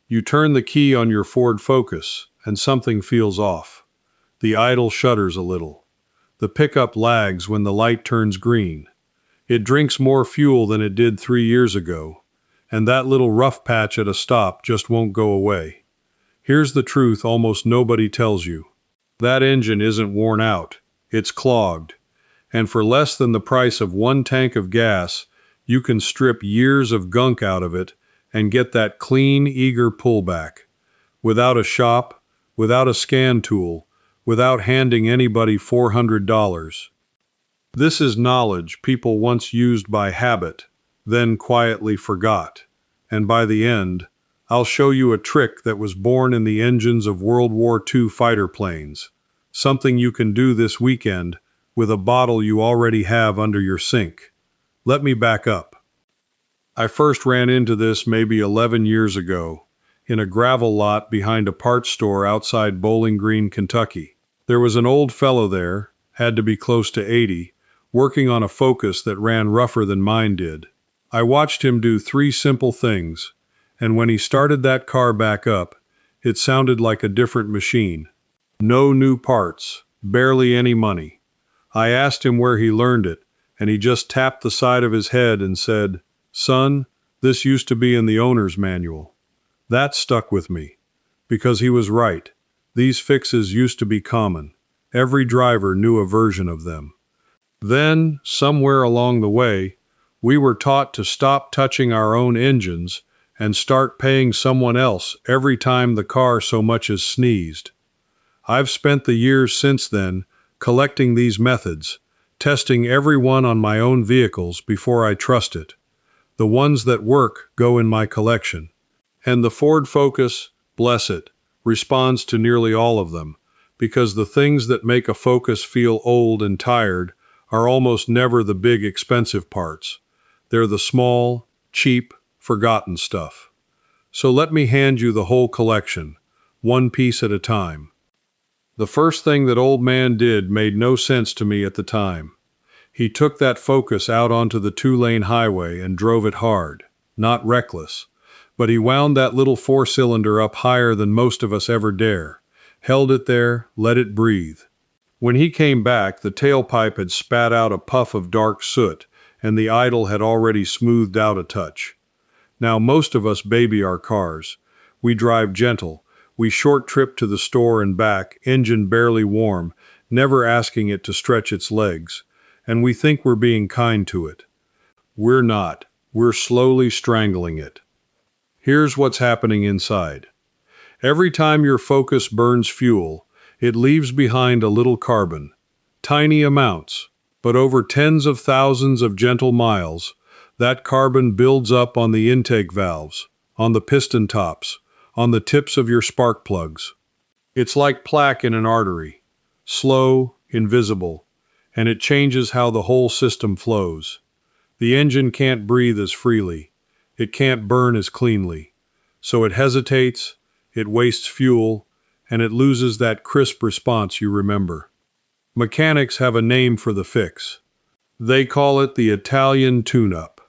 You turn the key on your Ford Focus, and something feels off. The idle shudders a little. The pickup lags when the light turns green. It drinks more fuel than it did 3 years ago, and that little rough patch at a stop just won't go away. Here's the truth almost nobody tells you. That engine isn't worn out, it's clogged. And for less than the price of 1 tank of gas, you can strip years of gunk out of it and get that clean, eager pullback. Without a shop, without a scan tool, without handing anybody $400. This is knowledge people once used by habit, then quietly forgot. And by the end, I'll show you a trick that was born in the engines of World War II fighter planes. Something you can do this weekend with a bottle you already have under your sink. Let me back up. I first ran into this maybe 11 years ago, in a gravel lot behind a parts store outside Bowling Green, Kentucky. There was an old fellow there, had to be close to 80, working on a Focus that ran rougher than mine did. I watched him do 3 simple things, and when he started that car back up, it sounded like a different machine. No new parts, barely any money. I asked him where he learned it, and he just tapped the side of his head and said, "Son, this used to be in the owner's manual." That stuck with me, because he was right. These fixes used to be common. Every driver knew a version of them. Then, somewhere along the way, we were taught to stop touching our own engines and start paying someone else every time the car so much as sneezed. I've spent the years since then collecting these methods, testing every one on my own vehicles before I trust it. The ones that work go in my collection. And the Ford Focus, bless it, responds to nearly all of them, because the things that make a Focus feel old and tired are almost never the big expensive parts. They're the small, cheap, forgotten stuff. So let me hand you the whole collection, one piece at a time. The first thing that old man did made no sense to me at the time. He took that Focus out onto the 2-lane highway and drove it hard, not reckless, but he wound that little 4-cylinder up higher than most of us ever dare, held it there, let it breathe. When he came back, the tailpipe had spat out a puff of dark soot, and the idle had already smoothed out a touch. Now most of us baby our cars. We drive gentle. We short trip to the store and back, engine barely warm, never asking it to stretch its legs. And we think we're being kind to it. We're not. We're slowly strangling it. Here's what's happening inside. Every time your Focus burns fuel, it leaves behind a little carbon. Tiny amounts, but over tens of thousands of gentle miles, that carbon builds up on the intake valves, on the piston tops, on the tips of your spark plugs. It's like plaque in an artery, slow, invisible, and it changes how the whole system flows. The engine can't breathe as freely. It can't burn as cleanly. So it hesitates, it wastes fuel, and it loses that crisp response you remember. Mechanics have a name for the fix. They call it the Italian tune-up.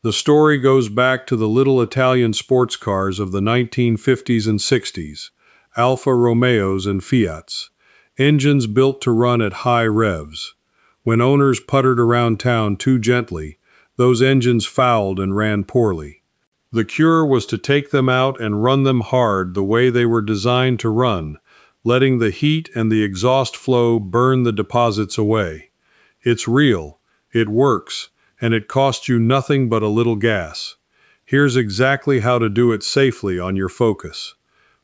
The story goes back to the little Italian sports cars of the 1950s and 60s, Alfa Romeos and Fiats, engines built to run at high revs. When owners puttered around town too gently, those engines fouled and ran poorly. The cure was to take them out and run them hard the way they were designed to run, letting the heat and the exhaust flow burn the deposits away. It's real, it works, and it costs you nothing but a little gas. Here's exactly how to do it safely on your Focus.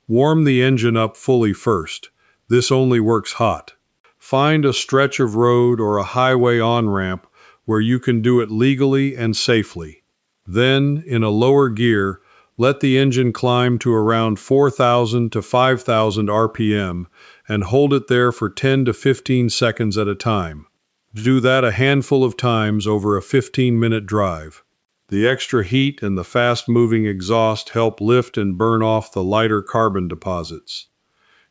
Warm the engine up fully first. This only works hot. Find a stretch of road or a highway on-ramp where you can do it legally and safely. Then, in a lower gear, let the engine climb to around 4,000 to 5,000 RPM and hold it there for 10 to 15 seconds at a time. Do that a handful of times over a 15-minute drive. The extra heat and the fast-moving exhaust help lift and burn off the lighter carbon deposits.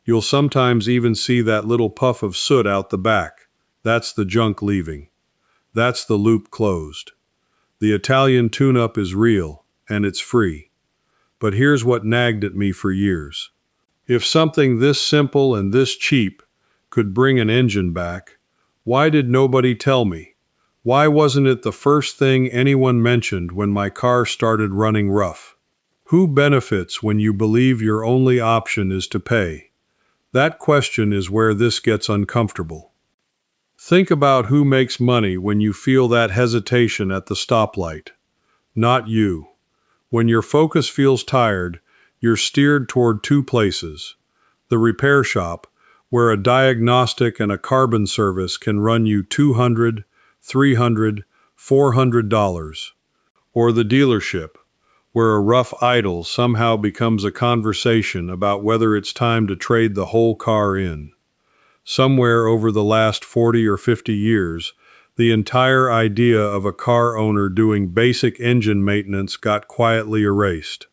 You'll sometimes even see that little puff of soot out the back. That's the junk leaving. That's the loop closed. The Italian tune-up is real, and it's free. But here's what nagged at me for years. If something this simple and this cheap could bring an engine back, why did nobody tell me? Why wasn't it the first thing anyone mentioned when my car started running rough? Who benefits when you believe your only option is to pay? That question is where this gets uncomfortable. Think about who makes money when you feel that hesitation at the stoplight. Not you. When your focus feels tired, you're steered toward two places. The repair shop, where a diagnostic and a carbon service can run you $200, $300, $400. Or the dealership, where a rough idle somehow becomes a conversation about whether it's time to trade the whole car in. Somewhere over the last 40 or 50 years, the entire idea of a car owner doing basic engine maintenance got quietly erased.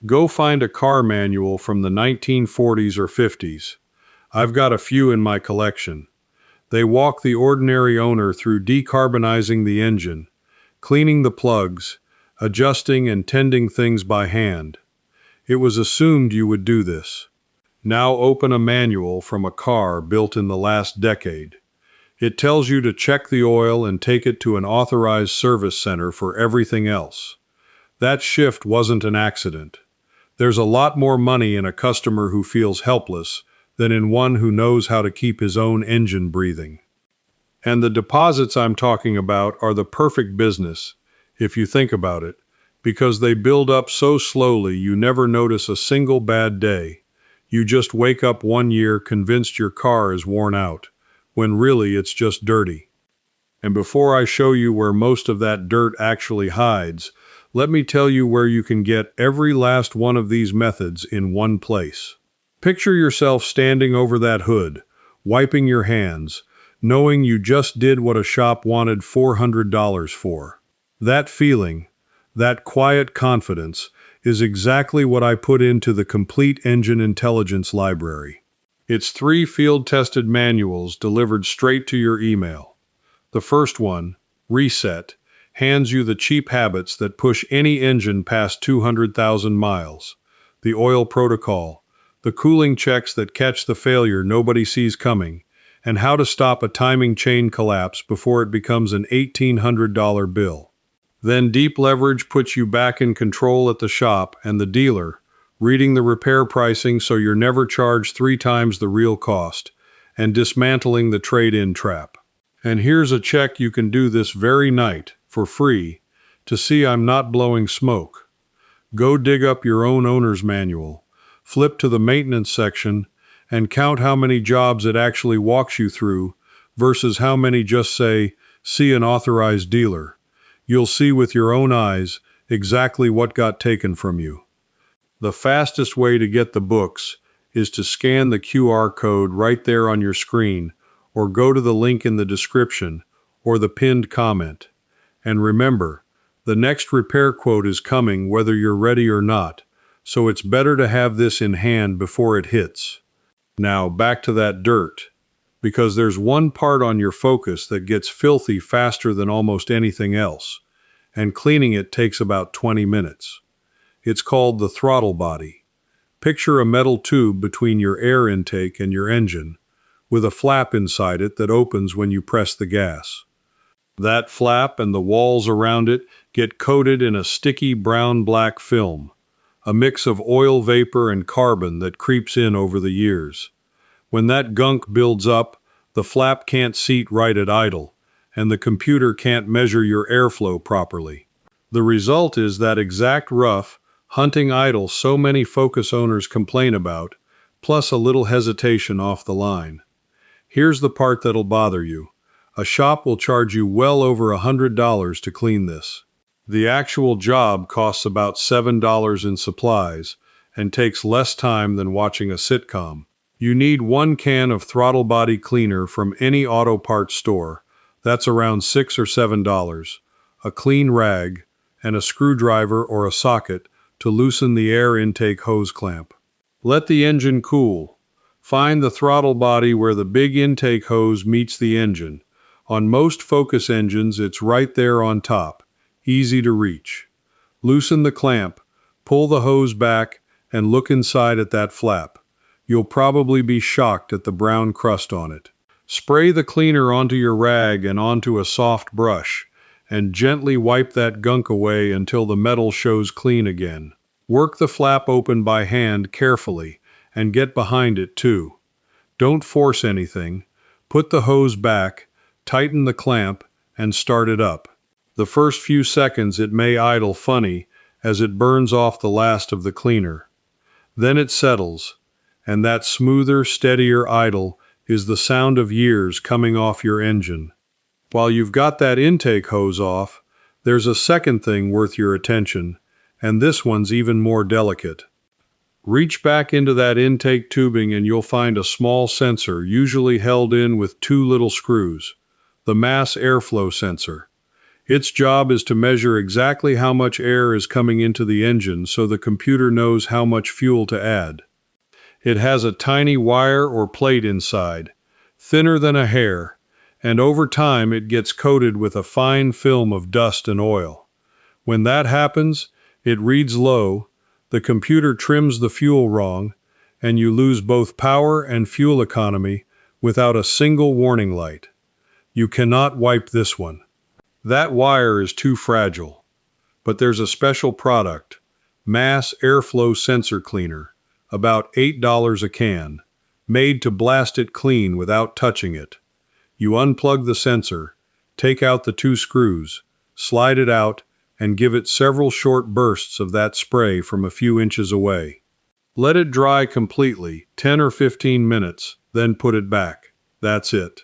Go find a car manual from the 1940s or 50s. I've got a few in my collection. They walk the ordinary owner through decarbonizing the engine, cleaning the plugs, adjusting and tending things by hand. It was assumed you would do this. Now open a manual from a car built in the last decade. It tells you to check the oil and take it to an authorized service center for everything else. That shift wasn't an accident. There's a lot more money in a customer who feels helpless than in one who knows how to keep his own engine breathing. And the deposits I'm talking about are the perfect business, if you think about it, because they build up so slowly you never notice a single bad day. You just wake up one year convinced your car is worn out, when really it's just dirty. And before I show you where most of that dirt actually hides, let me tell you where you can get every last one of these methods in one place. Picture yourself standing over that hood, wiping your hands, knowing you just did what a shop wanted $400 for. That feeling, that quiet confidence, is exactly what I put into the Complete Engine Intelligence Library. It's 3 field-tested manuals delivered straight to your email. The first one, Reset, hands you the cheap habits that push any engine past 200,000 miles. The oil protocol, the cooling checks that catch the failure nobody sees coming, and how to stop a timing chain collapse before it becomes an $1,800 bill. Then Deep Leverage puts you back in control at the shop and the dealer, reading the repair pricing so you're never charged 3 times the real cost, and dismantling the trade-in trap. And here's a check you can do this very night, for free, to see I'm not blowing smoke. Go dig up your own owner's manual, flip to the maintenance section, and count how many jobs it actually walks you through versus how many just say, see an authorized dealer. You'll see with your own eyes exactly what got taken from you. The fastest way to get the books is to scan the QR code right there on your screen, or go to the link in the description or the pinned comment. And remember, the next repair quote is coming whether you're ready or not, so it's better to have this in hand before it hits. Now back to that dirt, because there's one part on your Focus that gets filthy faster than almost anything else, and cleaning it takes about 20 minutes. It's called the throttle body. Picture a metal tube between your air intake and your engine, with a flap inside it that opens when you press the gas. That flap and the walls around it get coated in a sticky brown-black film, a mix of oil vapor and carbon that creeps in over the years. When that gunk builds up, the flap can't seat right at idle, and the computer can't measure your airflow properly. The result is that exact rough, hunting idle so many Focus owners complain about, plus a little hesitation off the line. Here's the part that'll bother you. A shop will charge you well over $100 to clean this. The actual job costs about $7 in supplies and takes less time than watching a sitcom. You need 1 can of throttle body cleaner from any auto parts store. That's around $6 or $7. A clean rag, and a screwdriver or a socket to loosen the air intake hose clamp. Let the engine cool. Find the throttle body where the big intake hose meets the engine. On most Focus engines, it's right there on top, easy to reach. Loosen the clamp, Pull the hose back and look inside at that flap. You'll probably be shocked at the brown crust on it. Spray the cleaner onto your rag and onto a soft brush, and gently wipe that gunk away until the metal shows clean again. Work the flap open by hand carefully, and get behind it too. Don't force anything. Put the hose back, tighten the clamp, and start it up. The first few seconds it may idle funny as it burns off the last of the cleaner. Then it settles, and that smoother, steadier idle is the sound of years coming off your engine. While you've got that intake hose off, there's a second thing worth your attention, and this one's even more delicate. Reach back into that intake tubing and you'll find a small sensor, usually held in with two little screws, the mass airflow sensor. Its job is to measure exactly how much air is coming into the engine so the computer knows how much fuel to add. It has a tiny wire or plate inside, thinner than a hair, and over time it gets coated with a fine film of dust and oil. When that happens, it reads low, the computer trims the fuel wrong, and you lose both power and fuel economy without a single warning light. You cannot wipe this one. That wire is too fragile. But there's a special product, Mass Airflow Sensor Cleaner, about $8 a can, made to blast it clean without touching it. You unplug the sensor, take out the two screws, slide it out, and give it several short bursts of that spray from a few inches away. Let it dry completely, 10 or 15 minutes, then put it back. That's it.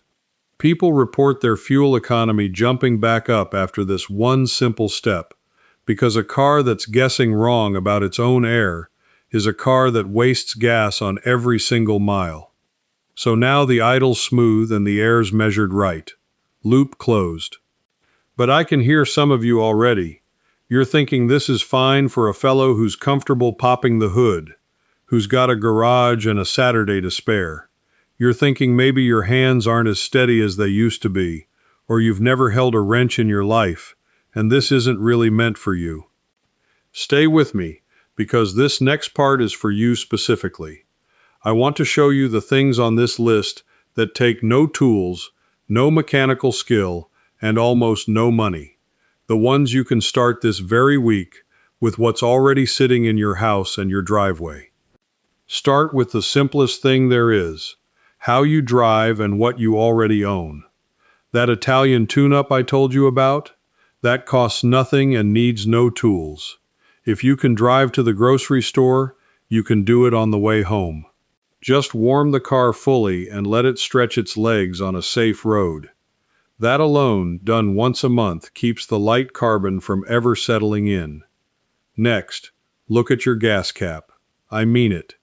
People report their fuel economy jumping back up after this one simple step, because a car that's guessing wrong about its own air is a car that wastes gas on every single mile. So now the idle's smooth and the air's measured right. Loop closed. But I can hear some of you already. You're thinking this is fine for a fellow who's comfortable popping the hood, who's got a garage and a Saturday to spare. You're thinking maybe your hands aren't as steady as they used to be, or you've never held a wrench in your life, and this isn't really meant for you. Stay with me, because this next part is for you specifically. I want to show you the things on this list that take no tools, no mechanical skill, and almost no money. The ones you can start this very week with what's already sitting in your house and your driveway. Start with the simplest thing there is, how you drive and what you already own. That Italian tune-up I told you about? That costs nothing and needs no tools. If you can drive to the grocery store, you can do it on the way home. Just warm the car fully and let it stretch its legs on a safe road. That alone, done once a month, keeps the light carbon from ever settling in. Next, look at your gas cap. I mean it.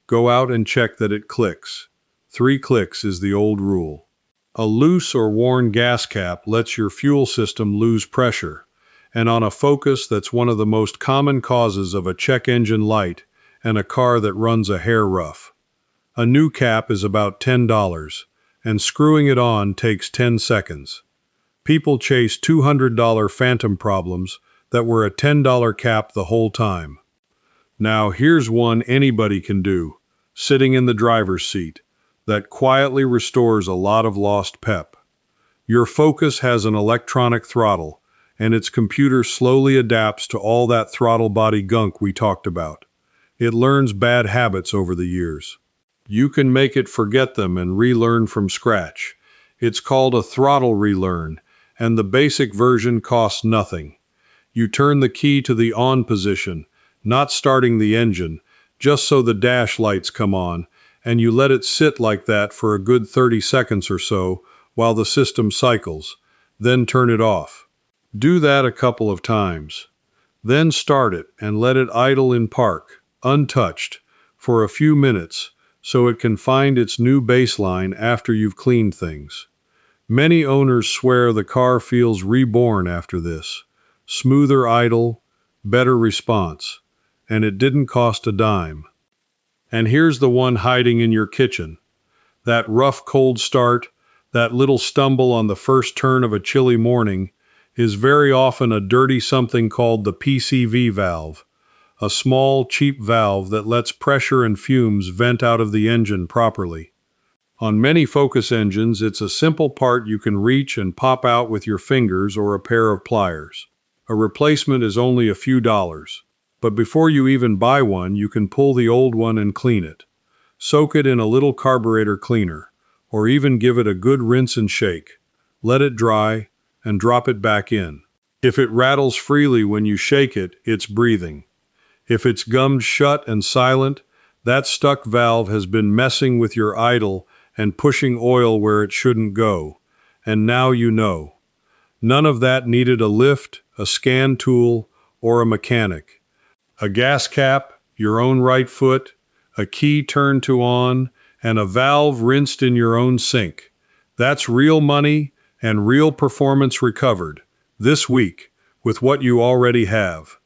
Go out and check that it clicks. 3 clicks is the old rule. A loose or worn gas cap lets your fuel system lose pressure, and on a Focus that's one of the most common causes of a check engine light and a car that runs a hair rough. A new cap is about $10, and screwing it on takes 10 seconds. People chase $200 phantom problems that were a $10 cap the whole time. Now here's one anybody can do, sitting in the driver's seat, that quietly restores a lot of lost pep. Your Focus has an electronic throttle, and its computer slowly adapts to all that throttle body gunk we talked about. It learns bad habits over the years. You can make it forget them and relearn from scratch. It's called a throttle relearn, and the basic version costs nothing. You turn the key to the on position, not starting the engine, just so the dash lights come on, and you let it sit like that for a good 30 seconds or so while the system cycles, then turn it off. Do that a couple of times. Then start it and let it idle in park, untouched, for a few minutes, so it can find its new baseline after you've cleaned things. Many owners swear the car feels reborn after this. Smoother idle, better response, and it didn't cost a dime. And here's the one hiding in your kitchen. That rough cold start, that little stumble on the first turn of a chilly morning, is very often a dirty something called the PCV valve, a small, cheap valve that lets pressure and fumes vent out of the engine properly. On many Focus engines, it's a simple part you can reach and pop out with your fingers or a pair of pliers. A replacement is only a few dollars. But before you even buy one, you can pull the old one and clean it. Soak it in a little carburetor cleaner, or even give it a good rinse and shake. Let it dry, and drop it back in. If it rattles freely when you shake it, it's breathing. If it's gummed shut and silent, that stuck valve has been messing with your idle and pushing oil where it shouldn't go. And now you know. None of that needed a lift, a scan tool, or a mechanic. A gas cap, your own right foot, a key turned to on, and a valve rinsed in your own sink. That's real money and real performance recovered, this week, with what you already have.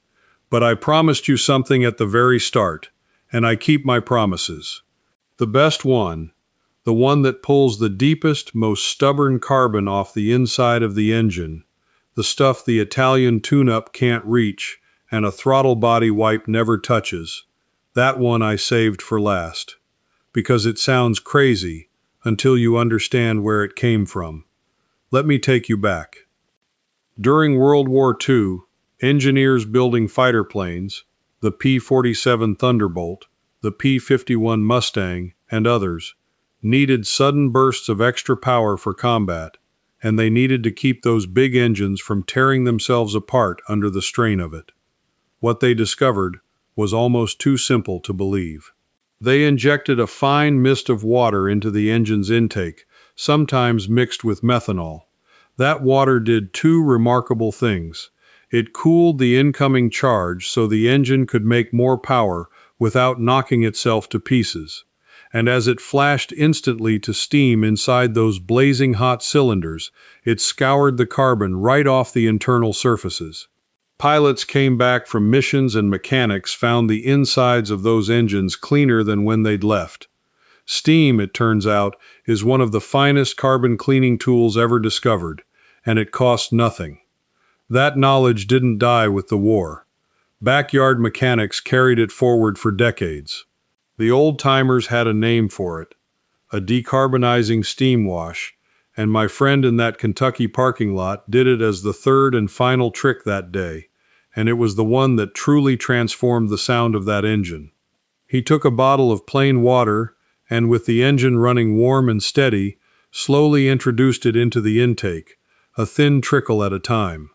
But I promised you something at the very start, and I keep my promises. The best one, the one that pulls the deepest, most stubborn carbon off the inside of the engine, the stuff the Italian tune-up can't reach and a throttle body wipe never touches, that one I saved for last. Because it sounds crazy until you understand where it came from. Let me take you back. During World War II, engineers building fighter planes, the P-47 Thunderbolt, the P-51 Mustang, and others, needed sudden bursts of extra power for combat, and they needed to keep those big engines from tearing themselves apart under the strain of it. What they discovered was almost too simple to believe. They injected a fine mist of water into the engine's intake, sometimes mixed with methanol. That water did two remarkable things. It cooled the incoming charge so the engine could make more power without knocking itself to pieces. And as it flashed instantly to steam inside those blazing hot cylinders, it scoured the carbon right off the internal surfaces. Pilots came back from missions and mechanics found the insides of those engines cleaner than when they'd left. Steam, it turns out, is one of the finest carbon cleaning tools ever discovered, and it costs nothing. That knowledge didn't die with the war. Backyard mechanics carried it forward for decades. The old-timers had a name for it, a decarbonizing steam wash, and my friend in that Kentucky parking lot did it as the third and final trick that day, and it was the one that truly transformed the sound of that engine. He took a bottle of plain water and, with the engine running warm and steady, slowly introduced it into the intake, a thin trickle at a time.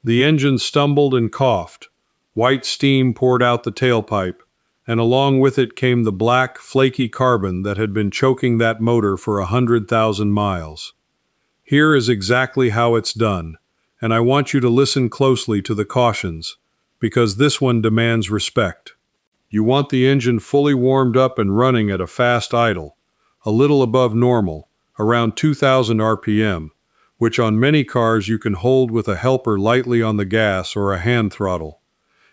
The engine stumbled and coughed. White steam poured out the tailpipe, and along with it came the black, flaky carbon that had been choking that motor for 100,000 miles. Here is exactly how it's done, and I want you to listen closely to the cautions, because this one demands respect. You want the engine fully warmed up and running at a fast idle, a little above normal, around 2,000 RPM, which on many cars you can hold with a helper lightly on the gas or a hand throttle.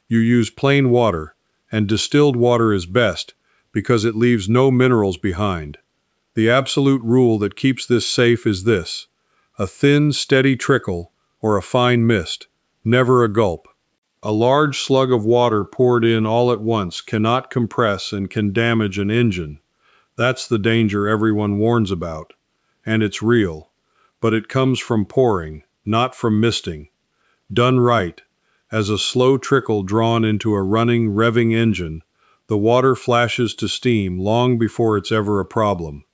You use plain water, and distilled water is best because it leaves no minerals behind. The absolute rule that keeps this safe is this: a thin, steady trickle or a fine mist, never a gulp. A large slug of water poured in all at once cannot compress and can damage an engine. That's the danger everyone warns about, and it's real. But it comes from pouring, not from misting. Done right, as a slow trickle drawn into a running, revving engine, the water flashes to steam long before it's ever a problem.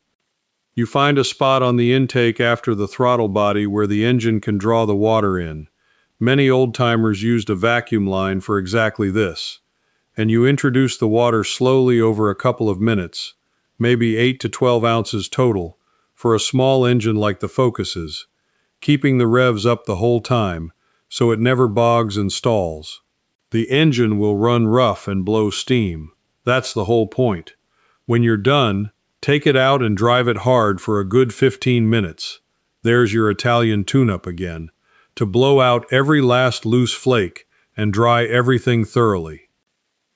You find a spot on the intake after the throttle body where the engine can draw the water in. Many old-timers used a vacuum line for exactly this. And you introduce the water slowly over a couple of minutes, maybe 8 to 12 ounces total, for a small engine like the Focus's, keeping the revs up the whole time, so it never bogs and stalls. The engine will run rough and blow steam. That's the whole point. When you're done, take it out and drive it hard for a good 15 minutes. There's your Italian tune-up again, to blow out every last loose flake and dry everything thoroughly.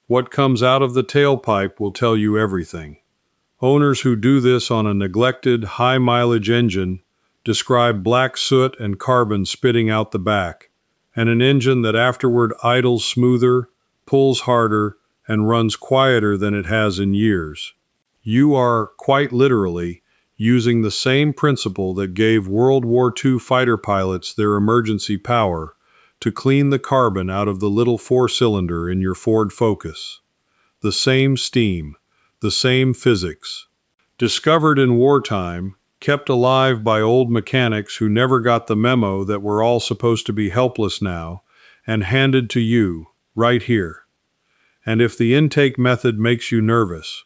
What comes out of the tailpipe will tell you everything. Owners who do this on a neglected, high-mileage engine describe black soot and carbon spitting out the back, and an engine that afterward idles smoother, pulls harder, and runs quieter than it has in years. You are, quite literally, using the same principle that gave World War II fighter pilots their emergency power to clean the carbon out of the little four-cylinder in your Ford Focus. The same steam, the same physics. Discovered in wartime, kept alive by old mechanics who never got the memo that we're all supposed to be helpless now, and handed to you, right here. And if the intake method makes you nervous,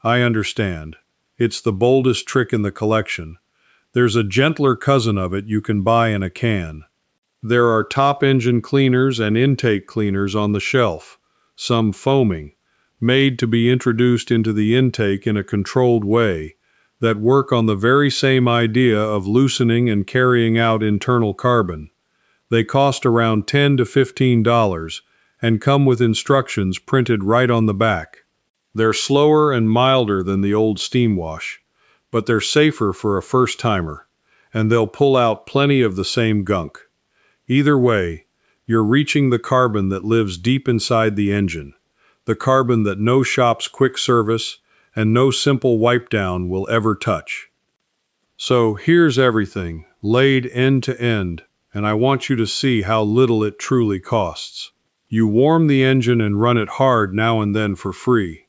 I understand. It's the boldest trick in the collection. There's a gentler cousin of it you can buy in a can. There are top engine cleaners and intake cleaners on the shelf, some foaming, made to be introduced into the intake in a controlled way, that work on the very same idea of loosening and carrying out internal carbon. They cost around $10 to $15 and come with instructions printed right on the back. They're slower and milder than the old steam wash, but they're safer for a first-timer, and they'll pull out plenty of the same gunk. Either way, you're reaching the carbon that lives deep inside the engine, the carbon that no shop's quick service and no simple wipe down will ever touch. So here's everything, laid end to end, and I want you to see how little it truly costs. You warm the engine and run it hard now and then for free.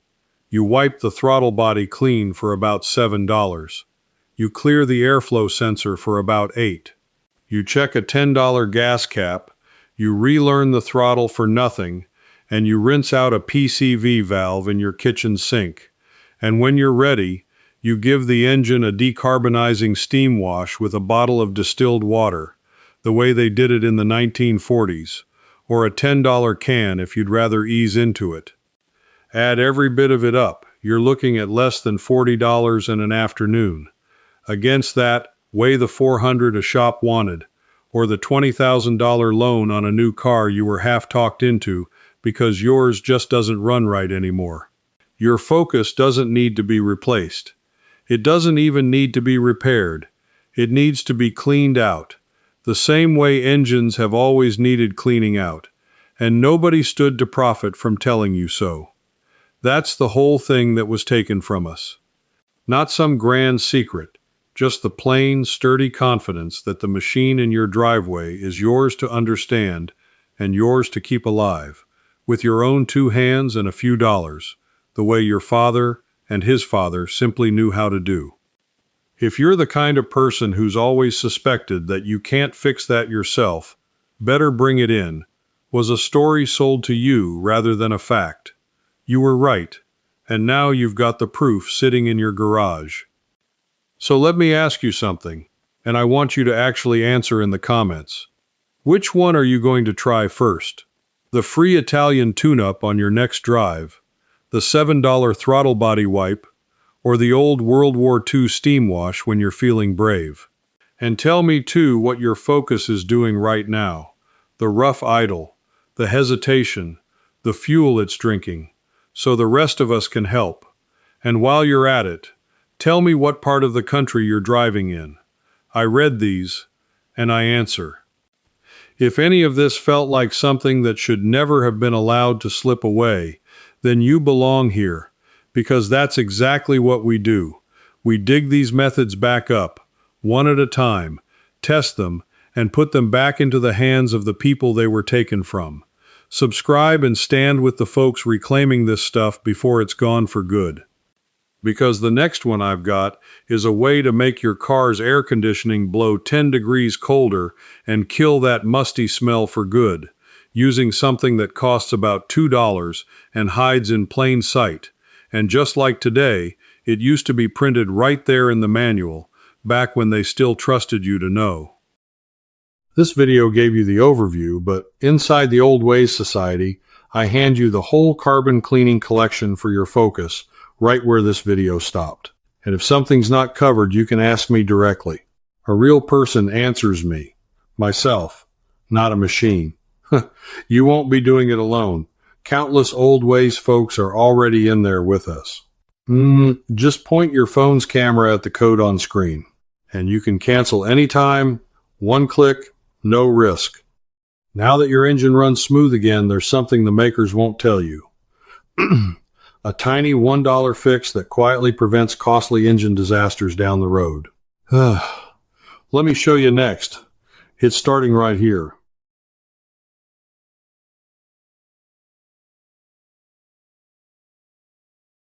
You wipe the throttle body clean for about $7. You clear the airflow sensor for about $8. You check a $10 gas cap, you relearn the throttle for nothing, and you rinse out a PCV valve in your kitchen sink. And when you're ready, you give the engine a decarbonizing steam wash with a bottle of distilled water, the way they did it in the 1940s, or a $10 can if you'd rather ease into it. Add every bit of it up, you're looking at less than $40 in an afternoon. Against that, weigh the $400 a shop wanted, or the $20,000 loan on a new car you were half talked into because yours just doesn't run right anymore. Your Focus doesn't need to be replaced. It doesn't even need to be repaired. It needs to be cleaned out, the same way engines have always needed cleaning out, and nobody stood to profit from telling you so. That's the whole thing that was taken from us. Not some grand secret, just the plain, sturdy confidence that the machine in your driveway is yours to understand and yours to keep alive, with your own 2 hands and a few dollars, the way your father and his father simply knew how to do. If you're the kind of person who's always suspected that you can't fix that yourself, better bring it in, was a story sold to you rather than a fact. You were right, and now you've got the proof sitting in your garage. So let me ask you something, and I want you to actually answer in the comments. Which one are you going to try first? The free Italian tune-up on your next drive, the $7 throttle body wipe, or the old World War II steam wash when you're feeling brave? And tell me too what your Focus is doing right now, the rough idle, the hesitation, the fuel it's drinking, so the rest of us can help. And while you're at it, tell me what part of the country you're driving in. I read these, and I answer. If any of this felt like something that should never have been allowed to slip away, then you belong here, because that's exactly what we do. We dig these methods back up, one at a time, test them, and put them back into the hands of the people they were taken from. Subscribe and stand with the folks reclaiming this stuff before it's gone for good. Because the next one I've got is a way to make your car's air conditioning blow 10 degrees colder and kill that musty smell for good, using something that costs about $2 and hides in plain sight. And just like today, it used to be printed right there in the manual, back when they still trusted you to know. This video gave you the overview, but inside the Old Ways Society, I hand you the whole carbon cleaning collection for your Focus, right where this video stopped. And if something's not covered, you can ask me directly. A real person answers me. Myself, not a machine. You won't be doing it alone. Countless Old Ways folks are already in there with us. Just point your phone's camera at the code on screen, and you can cancel anytime, one click, no risk. Now that your engine runs smooth again, there's something the makers won't tell you. A tiny $1 fix that quietly prevents costly engine disasters down the road. Let me show you next. It's starting right here.